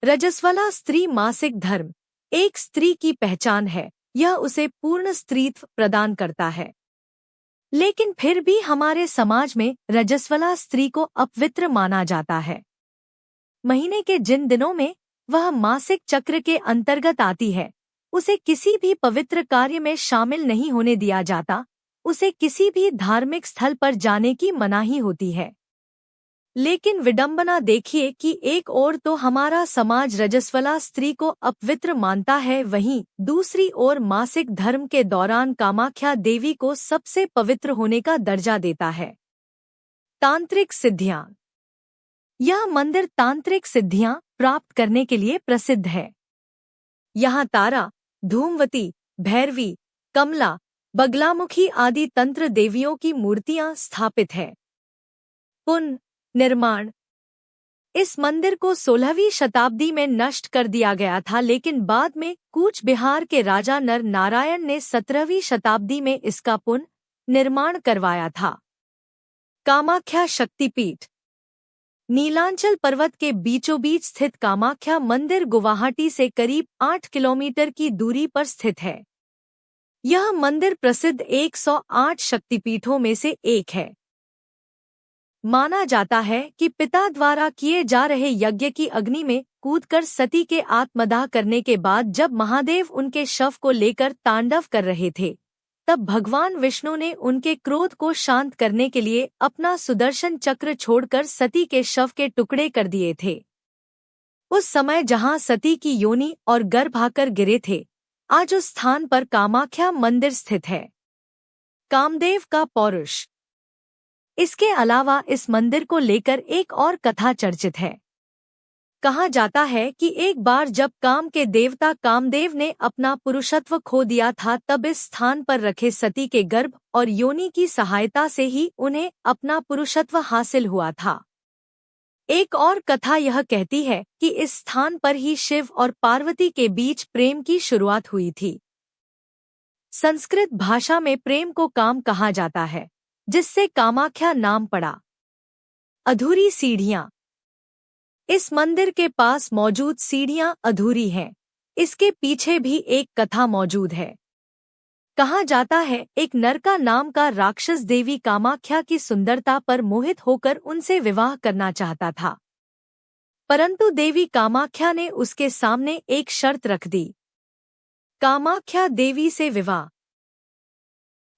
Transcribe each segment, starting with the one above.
रजस्वला स्त्री मासिक धर्म एक स्त्री की पहचान है। यह उसे पूर्ण स्त्रीत्व प्रदान करता है। लेकिन फिर भी हमारे समाज में रजस्वला स्त्री को अपवित्र माना जाता है। महीने के जिन दिनों में वह मासिक चक्र के अंतर्गत आती है, उसे किसी भी पवित्र कार्य में शामिल नहीं होने दिया जाता। उसे किसी भी धार्मिक स्थल पर जाने की मनाही होती है। लेकिन विडंबना देखिए कि एक ओर तो हमारा समाज रजस्वला स्त्री को अपवित्र मानता है, वहीं दूसरी ओर मासिक धर्म के दौरान कामाख्या देवी को सबसे पवित्र होने का दर्जा देता है। तांत्रिक सिद्धियां। यह मंदिर तांत्रिक सिद्धियां प्राप्त करने के लिए प्रसिद्ध है। यहाँ तारा, धूमवती, भैरवी, कमला, बगलामुखी आदि तंत्र देवियों की मूर्तियां स्थापित है। निर्माण। इस मंदिर को 16वीं शताब्दी में नष्ट कर दिया गया था, लेकिन बाद में कूच बिहार के राजा नर नारायण ने 17वीं शताब्दी में इसका पुनर्निर्माण करवाया था। कामाख्या शक्तिपीठ। नीलांचल पर्वत के बीचों बीच स्थित कामाख्या मंदिर गुवाहाटी से करीब 8 किलोमीटर की दूरी पर स्थित है। यह मंदिर प्रसिद्ध 108 शक्तिपीठों में से एक है। माना जाता है कि पिता द्वारा किए जा रहे यज्ञ की अग्नि में कूदकर सती के आत्मदाह करने के बाद जब महादेव उनके शव को लेकर तांडव कर रहे थे, तब भगवान विष्णु ने उनके क्रोध को शांत करने के लिए अपना सुदर्शन चक्र छोड़कर सती के शव के टुकड़े कर दिए थे। उस समय जहां सती की योनि और गर्भ आकर गिरे थे, आज उस स्थान पर कामाख्या मंदिर स्थित है। कामदेव का पौरुष। इसके अलावा इस मंदिर को लेकर एक और कथा चर्चित है। कहा जाता है कि एक बार जब काम के देवता कामदेव ने अपना पुरुषत्व खो दिया था, तब इस स्थान पर रखे सती के गर्भ और योनि की सहायता से ही उन्हें अपना पुरुषत्व हासिल हुआ था। एक और कथा यह कहती है कि इस स्थान पर ही शिव और पार्वती के बीच प्रेम की शुरुआत हुई थी। संस्कृत भाषा में प्रेम को काम कहा जाता है, जिससे कामाख्या नाम पड़ा। अधूरी सीढ़ियां। इस मंदिर के पास मौजूद सीढ़ियां अधूरी हैं। इसके पीछे भी एक कथा मौजूद है। कहा जाता है एक नरका नाम का राक्षस देवी कामाख्या की सुंदरता पर मोहित होकर उनसे विवाह करना चाहता था, परंतु देवी कामाख्या ने उसके सामने एक शर्त रख दी। कामाख्या देवी से विवाह।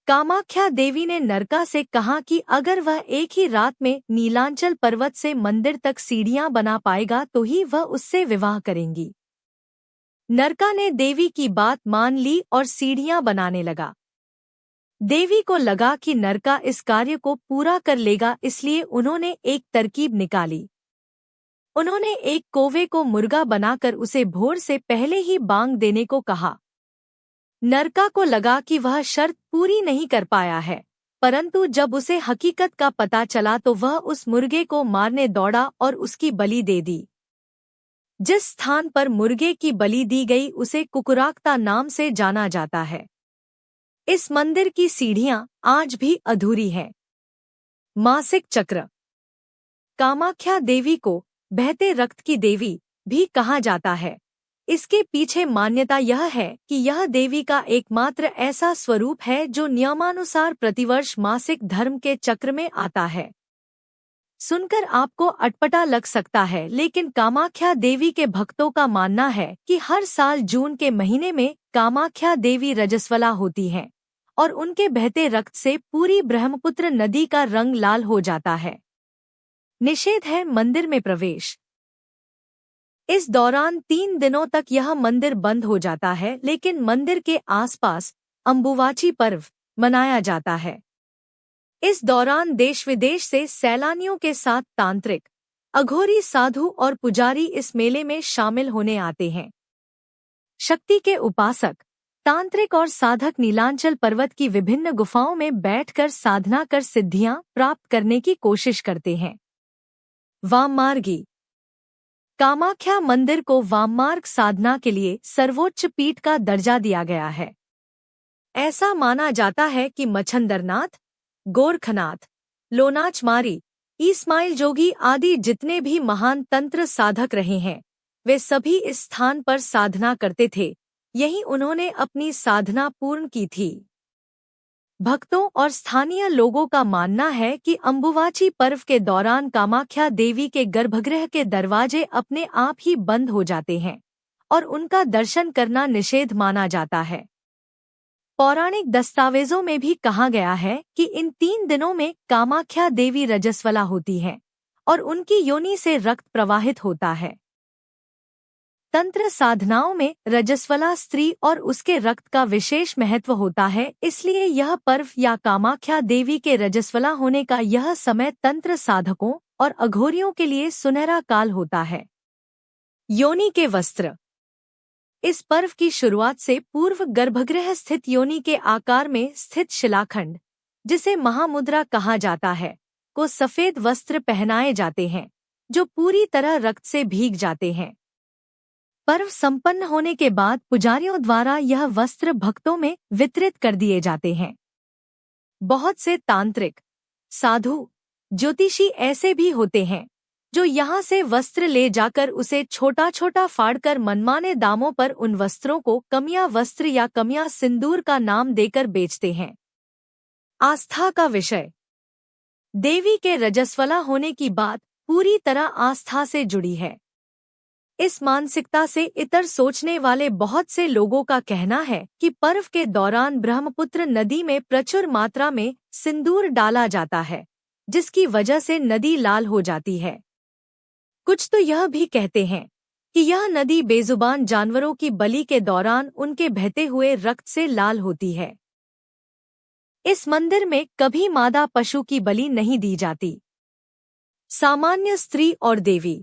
कामाख्या देवी ने नरका से कहा कि अगर वह एक ही रात में नीलांचल पर्वत से मंदिर तक सीढ़ियां बना पाएगा तो ही वह उससे विवाह करेंगी। नरका ने देवी की बात मान ली और सीढ़ियां बनाने लगा। देवी को लगा कि नरका इस कार्य को पूरा कर लेगा, इसलिए उन्होंने एक तरकीब निकाली। उन्होंने एक कौवे को मुर्गा बनाकर उसे भोर से पहले ही बांग देने को कहा। नरका को लगा कि वह शर्त पूरी नहीं कर पाया है, परंतु जब उसे हकीकत का पता चला तो वह उस मुर्गे को मारने दौड़ा और उसकी बलि दे दी। जिस स्थान पर मुर्गे की बलि दी गई उसे कुकुराक्ता नाम से जाना जाता है। इस मंदिर की सीढ़ियां आज भी अधूरी हैं। मासिक चक्र। कामाख्या देवी को बहते रक्त की देवी भी कहा जाता है। इसके पीछे मान्यता यह है कि यह देवी का एकमात्र ऐसा स्वरूप है जो नियमानुसार प्रतिवर्ष मासिक धर्म के चक्र में आता है। सुनकर आपको अटपटा लग सकता है, लेकिन कामाख्या देवी के भक्तों का मानना है कि हर साल जून के महीने में कामाख्या देवी रजस्वला होती हैं और उनके बहते रक्त से पूरी ब्रह्मपुत्र नदी का रंग लाल हो जाता है। निषेध है मंदिर में प्रवेश। इस दौरान 3 दिनों तक यह मंदिर बंद हो जाता है, लेकिन मंदिर के आसपास अंबुवाची पर्व मनाया जाता है। इस दौरान देश विदेश से सैलानियों के साथ तांत्रिक, अघोरी साधु और पुजारी इस मेले में शामिल होने आते हैं। शक्ति के उपासक, तांत्रिक और साधक नीलांचल पर्वत की विभिन्न गुफाओं में बैठकर साधना कर सिद्धियां प्राप्त करने की कोशिश करते हैं। वाममार्गी। कामाख्या मंदिर को वाममार्ग साधना के लिए सर्वोच्च पीठ का दर्जा दिया गया है। ऐसा माना जाता है कि मच्छंदरनाथ, गोरखनाथ, लोनाच मारी, इस्माइल जोगी आदि जितने भी महान तंत्र साधक रहे हैं, वे सभी इस स्थान पर साधना करते थे। यहीं उन्होंने अपनी साधना पूर्ण की थी। भक्तों और स्थानीय लोगों का मानना है कि अम्बुवाची पर्व के दौरान कामाख्या देवी के गर्भगृह के दरवाजे अपने आप ही बंद हो जाते हैं और उनका दर्शन करना निषेध माना जाता है। पौराणिक दस्तावेजों में भी कहा गया है कि इन 3 दिनों में कामाख्या देवी रजस्वला होती हैं और उनकी योनि से रक्त प्रवाहित होता है। तंत्र साधनाओं में रजस्वला स्त्री और उसके रक्त का विशेष महत्व होता है, इसलिए यह पर्व या कामाख्या देवी के रजस्वला होने का यह समय तंत्र साधकों और अघोरियों के लिए सुनहरा काल होता है। योनि के वस्त्र। इस पर्व की शुरुआत से पूर्व गर्भगृह स्थित योनि के आकार में स्थित शिलाखंड, जिसे महामुद्रा कहा जाता है, को सफेद वस्त्र पहनाए जाते हैं जो पूरी तरह रक्त से भीग जाते हैं। पर्व संपन्न होने के बाद पुजारियों द्वारा यह वस्त्र भक्तों में वितरित कर दिए जाते हैं। बहुत से तांत्रिक, साधु, ज्योतिषी ऐसे भी होते हैं जो यहाँ से वस्त्र ले जाकर उसे छोटा छोटा फाड़कर मनमाने दामों पर उन वस्त्रों को कमिया वस्त्र या कमिया सिंदूर का नाम देकर बेचते हैं। आस्था का विषय। देवी के रजस्वला होने की बात पूरी तरह आस्था से जुड़ी है। इस मानसिकता से इतर सोचने वाले बहुत से लोगों का कहना है कि पर्व के दौरान ब्रह्मपुत्र नदी में प्रचुर मात्रा में सिंदूर डाला जाता है, जिसकी वजह से नदी लाल हो जाती है। कुछ तो यह भी कहते हैं कि यह नदी बेजुबान जानवरों की बलि के दौरान उनके बहते हुए रक्त से लाल होती है। इस मंदिर में कभी मादा पशु की बलि नहीं दी जाती। सामान्य स्त्री और देवी।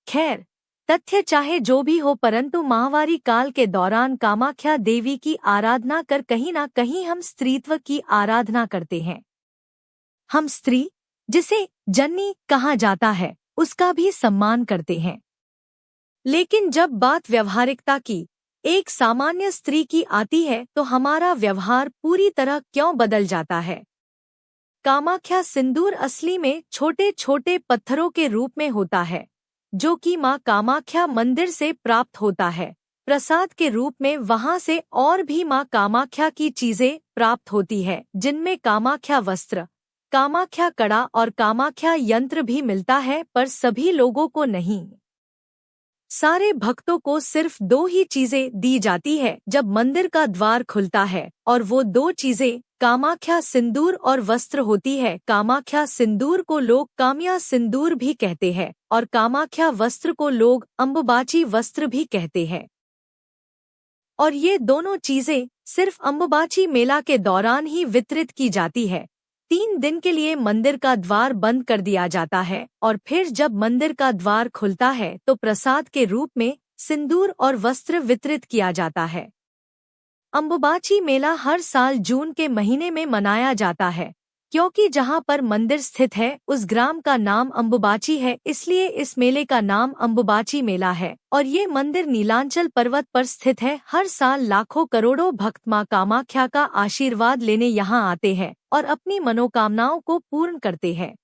खैर, तथ्य चाहे जो भी हो, परंतु माहवारी काल के दौरान कामाख्या देवी की आराधना कर कहीं ना कहीं हम स्त्रीत्व की आराधना करते हैं। हम स्त्री, जिसे जननी कहा जाता है, उसका भी सम्मान करते हैं। लेकिन जब बात व्यवहारिकता की, एक सामान्य स्त्री की आती है, तो हमारा व्यवहार पूरी तरह क्यों बदल जाता है। कामाख्या सिंदूर असली में छोटे छोटे पत्थरों के रूप में होता है, जो कि मां कामाख्या मंदिर से प्राप्त होता है। प्रसाद के रूप में वहां से और भी मां कामाख्या की चीजें प्राप्त होती है, जिनमें कामाख्या वस्त्र, कामाख्या कड़ा और कामाख्या यंत्र भी मिलता है, पर सभी लोगों को नहीं। सारे भक्तों को सिर्फ 2 ही चीजें दी जाती है जब मंदिर का द्वार खुलता है, और वो 2 चीजें कामाख्या सिंदूर और वस्त्र होती है। कामाख्या सिंदूर को लोग कामिया सिंदूर भी कहते हैं और कामाख्या वस्त्र को लोग अम्बुबाची वस्त्र भी कहते हैं। और ये दोनों चीजें सिर्फ अम्बुबाची मेला के दौरान ही वितरित की जाती है। 3 दिन के लिए मंदिर का द्वार बंद कर दिया जाता है और फिर जब मंदिर का द्वार खुलता है तो प्रसाद के रूप में सिंदूर और वस्त्र वितरित किया जाता है। अम्बुबाची मेला हर साल जून के महीने में मनाया जाता है, क्योंकि जहां पर मंदिर स्थित है उस ग्राम का नाम अम्बुबाची है, इसलिए इस मेले का नाम अम्बुबाची मेला है। और ये मंदिर नीलांचल पर्वत पर स्थित है। हर साल लाखों करोड़ों भक्त मां कामाख्या का आशीर्वाद लेने यहाँ आते हैं और अपनी मनोकामनाओं को पूर्ण करते हैं।